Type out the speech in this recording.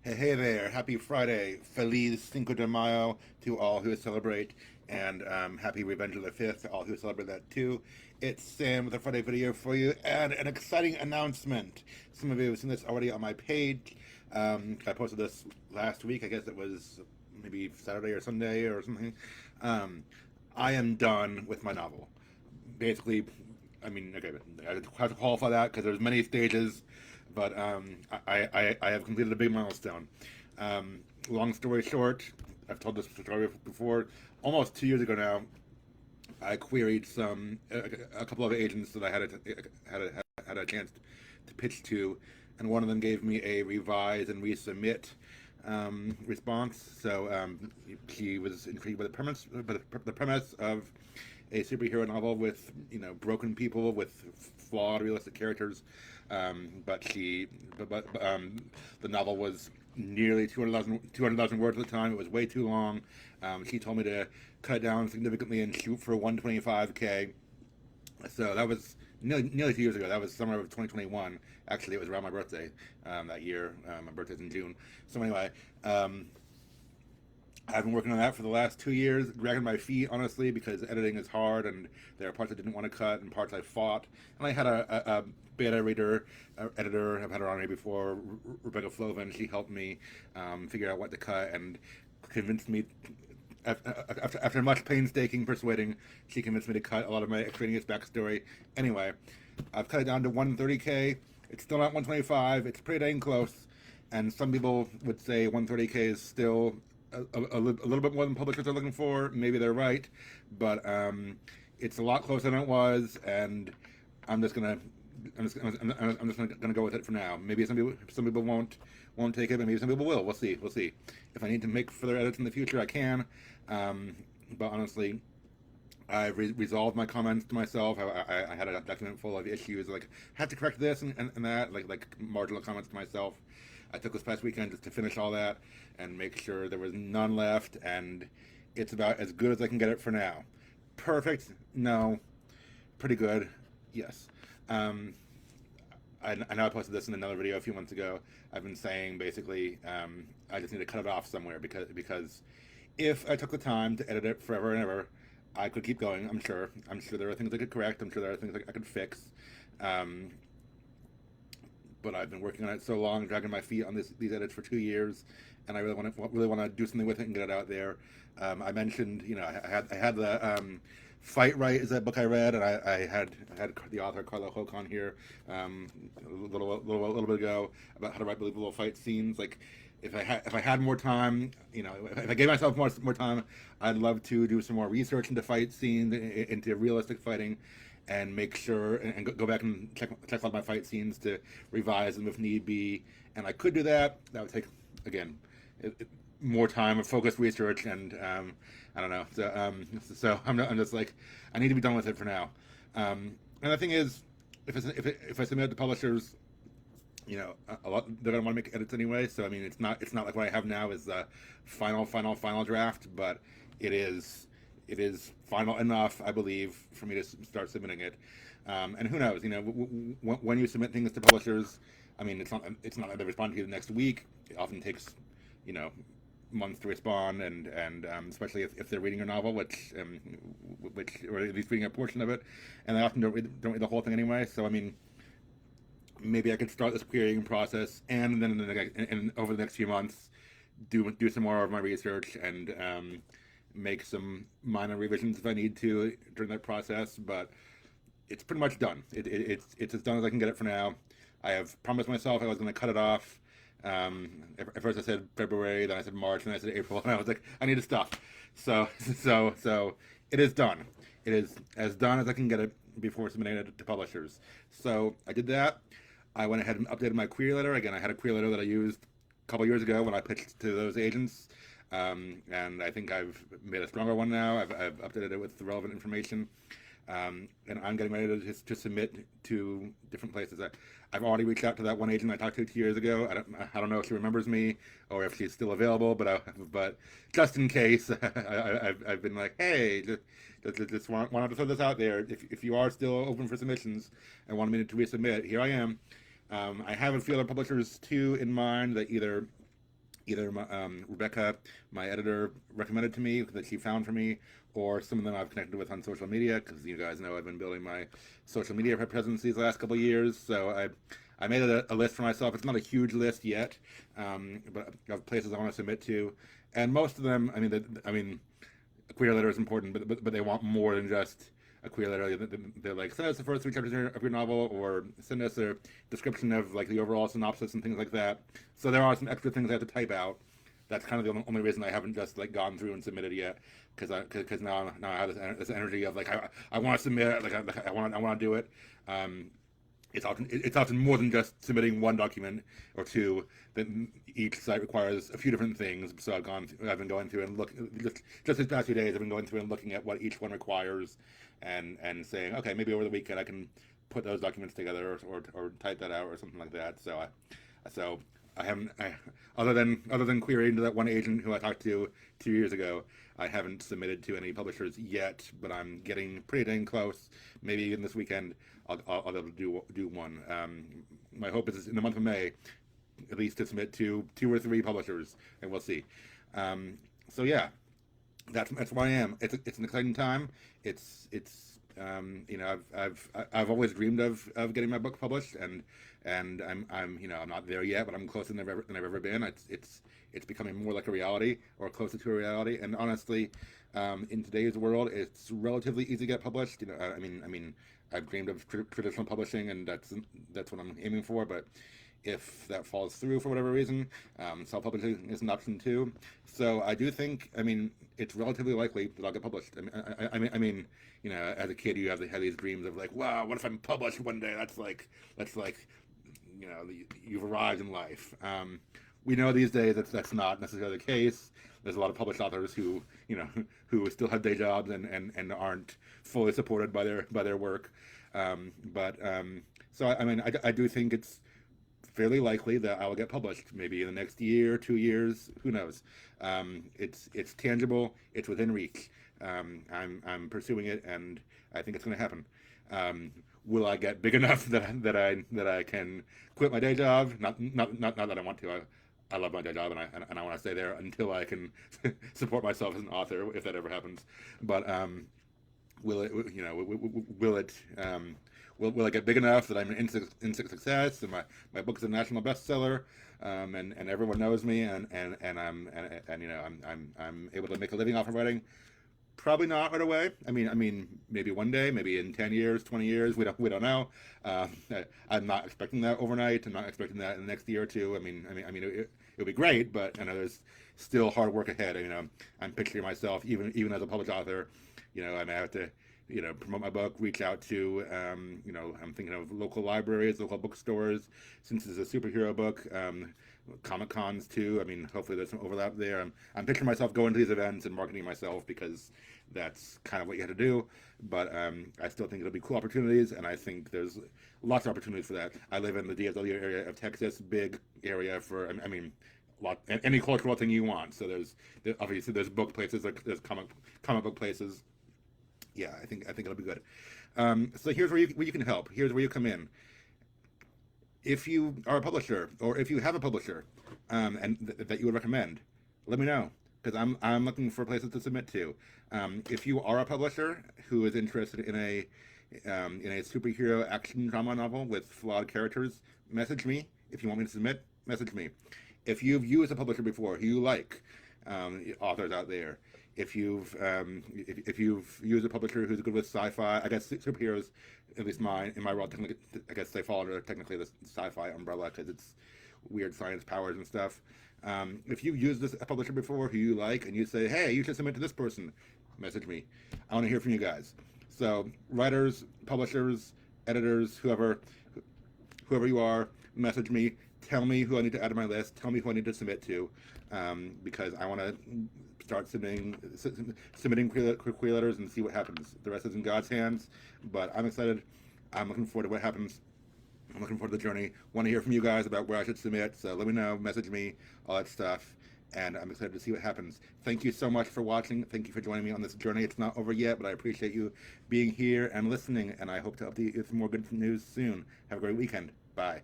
Hey there, happy Friday. Feliz Cinco de Mayo to all who celebrate, and happy Revenge of the 5th to all who celebrate that too. It's Sam with a Friday video for you, and an exciting announcement. Some of you have seen this already on my page. I posted this last week, I guess it was maybe Saturday or Sunday or something. Um, I am done with my novel. Basically, I mean, okay, I have to qualify that because there's many stages, but I have completed a big milestone. Long story short, I've told this story before. Almost 2 years ago now, I queried a couple of agents that I had a chance to pitch to, and one of them gave me a revise and resubmit response. So he was intrigued by the premise of a superhero novel with broken people with flawed realistic characters. But the novel was nearly 200,000 words at the time. It was way too long. She told me to cut it down significantly and shoot for 125K. So that was nearly 2 years ago. That was summer of 2021. Actually, it was around my birthday that year. My birthday's in June. So anyway, I've been working on that for the last 2 years, dragging my feet, honestly, because editing is hard, and there are parts I didn't want to cut and parts I fought. And I had a beta reader, editor. I've had her on here before, Rebecca Flovin. She helped me figure out what to cut and convinced me. After much painstaking persuading, she convinced me to cut a lot of my extraneous backstory. Anyway, I've cut it down to 130K. It's still not 125. It's pretty dang close. And some people would say 130K is still a little bit more than publishers are looking for. Maybe they're right, but it's a lot closer than it was, and I'm just gonna I'm just gonna go with it for now. Maybe some people won't take it, but maybe some people will. We'll see. We'll see. If I need to make further edits in the future, I can. But honestly, I've resolved my comments to myself. I had a document full of issues, like have to correct this and that, like marginal comments to myself. I took this past weekend just to finish all that and make sure there was none left, and it's about as good as I can get it for now. Perfect? No. Pretty good? Yes. Um, I know I posted this in another video a few months ago. I've been saying basically I just need to cut it off somewhere because if I took the time to edit it forever and ever, I could keep going. I'm sure there are things I could correct. I'm sure there are things I could fix. Um, but I've been working on it so long, dragging my feet on these edits for 2 years, and I really want to do something with it and get it out there. I mentioned, I had the Fight Right is that book I read, and I had the author Carla Hoke on here a little bit ago about how to write believable fight scenes. Like, if I had more time, if I gave myself more time, I'd love to do some more research into fight scenes, into realistic fighting, and make sure and go back and check out my fight scenes to revise them if need be. And I could do that. That would take, again, more time of focused research, and I don't know. So I'm just like, I need to be done with it for now. And the thing is, if I submit it to publishers, a lot they're gonna want to make edits anyway. So I mean, it's not like what I have now is the final draft, but it is final enough, I believe, for me to start submitting it. And who knows? When you submit things to publishers, I mean, it's not like they respond to you the next week. It often takes, you know, months to respond, and especially if they're reading your novel, which or at least reading a portion of it, and they often don't read the whole thing anyway. So I mean, maybe I could start this querying process, and then and over the next few months, do some more of my research and make some minor revisions if I need to during that process. But it's pretty much done. It's as done as I can get it for now. I have promised myself I was going to cut it off. At first I said February, then I said March, then I said April, and I was like, I need to stop. So so it is done. It is as done as I can get it before submitting it to publishers. So I did that. I went ahead and updated my query letter. Again, I had a query letter that I used a couple years ago when I pitched to those agents, and I think I've made a stronger one now. I've updated it with the relevant information, and I'm getting ready to submit to different places. I've already reached out to that one agent I talked to 2 years ago. I don't know if she remembers me or if she's still available, but just in case, I've been like, hey, just wanted to throw this out there. If you are still open for submissions and want me to resubmit, here I am. I have a few other publishers too in mind that either either Rebecca, my editor, recommended to me that she found for me, or some of them I've connected with on social media because you guys know I've been building my social media presence these last couple of years. So I made a list for myself. It's not a huge list yet, but of places I want to submit to, and most of them, I mean, a queer letter is important, but they want more than just a queer letter. They're like, send us the first three chapters of your novel, or send us a description of like the overall synopsis and things like that. So there are some extra things I have to type out. That's kind of the only reason I haven't just like gone through and submitted yet, because now I have this energy of like I want to submit, like I want to do it. It's often more than just submitting one document or two. Then each site requires a few different things. So I've been going through and just these past few days. I've been going through and looking at what each one requires, and saying, okay, maybe over the weekend I can put those documents together, or type that out or something like that. So I haven't, other than querying to that one agent who I talked to 2 years ago, I haven't submitted to any publishers yet, but I'm getting pretty dang close. Maybe even this weekend I'll be able to do one. My hope is in the month of May, at least to submit to 2 or 3 publishers, and we'll see. So yeah, that's where I am. It's an exciting time. It's I've always dreamed of getting my book published, and I'm I'm not there yet, but I'm closer than I've ever been. It's becoming more like a reality, or closer to a reality. And honestly, in today's world, it's relatively easy to get published. I've dreamed of traditional publishing, and that's what I'm aiming for. But if that falls through for whatever reason, self-publishing is an option too. So I do think, it's relatively likely that I'll get published. As a kid, you have these dreams of like, wow, what if I'm published one day? That's like, you've arrived in life. We know these days that's not necessarily the case. There's a lot of published authors who still have day jobs and aren't fully supported by their work. So I do think it's fairly likely that I will get published, maybe in the next year, 2 years, who knows. It's tangible, it's within reach. I'm pursuing it, and I think it's going to happen. Will I get big enough that I can quit my day job? Not that I want to. I love my day job, and I want to stay there until I can support myself as an author, if that ever happens. But will it? Will I get big enough that I'm an instant success, and my book is a national bestseller, and everyone knows me, and I'm able to make a living off of writing? Probably not right away. Maybe one day, maybe in 10 years, 20 years. We don't know. I'm not expecting that overnight. I'm not expecting that in the next year or two. It would be great, but I know there's still hard work ahead. I'm picturing myself, even as a published author, I may have to, promote my book, reach out to, I'm thinking of local libraries, local bookstores, since it's a superhero book, Comic Cons too. Hopefully there's some overlap there. I'm picturing myself going to these events and marketing myself, because that's kind of what you have to do. But I still think it'll be cool opportunities, and I think there's lots of opportunities for that. I live in the DFW area of Texas, big area for, any cultural thing you want. So obviously there's book places, like there's comic book places. Yeah, I think it'll be good. So here's where you can help. Here's where you come in. If you are a publisher, or if you have a publisher, and that you would recommend, let me know, because I'm looking for places to submit to. If you are a publisher who is interested in a superhero action drama novel with flawed characters, message me. If you want me to submit, message me. If you've used a publisher before who you like, authors out there, if you've used a publisher who's good with sci-fi, I guess superheroes, at least in my world, I guess they fall under technically the sci-fi umbrella, because it's weird science powers and stuff. If you've used a publisher before who you like, and you say, hey, you should submit to this person, message me. I want to hear from you guys. So writers, publishers, editors, whoever you are, message me. Tell me who I need to add to my list. Tell me who I need to submit to, because I want to start submitting queer letters and see what happens. The rest is in God's hands, but I'm excited. I'm looking forward to what happens. I'm looking forward to the journey. Want to hear from you guys about where I should submit, so let me know, message me, all that stuff, and I'm excited to see what happens. Thank you so much for watching. Thank you for joining me on this journey. It's not over yet, but I appreciate you being here and listening, and I hope to update you with more good news soon. Have a great weekend. Bye.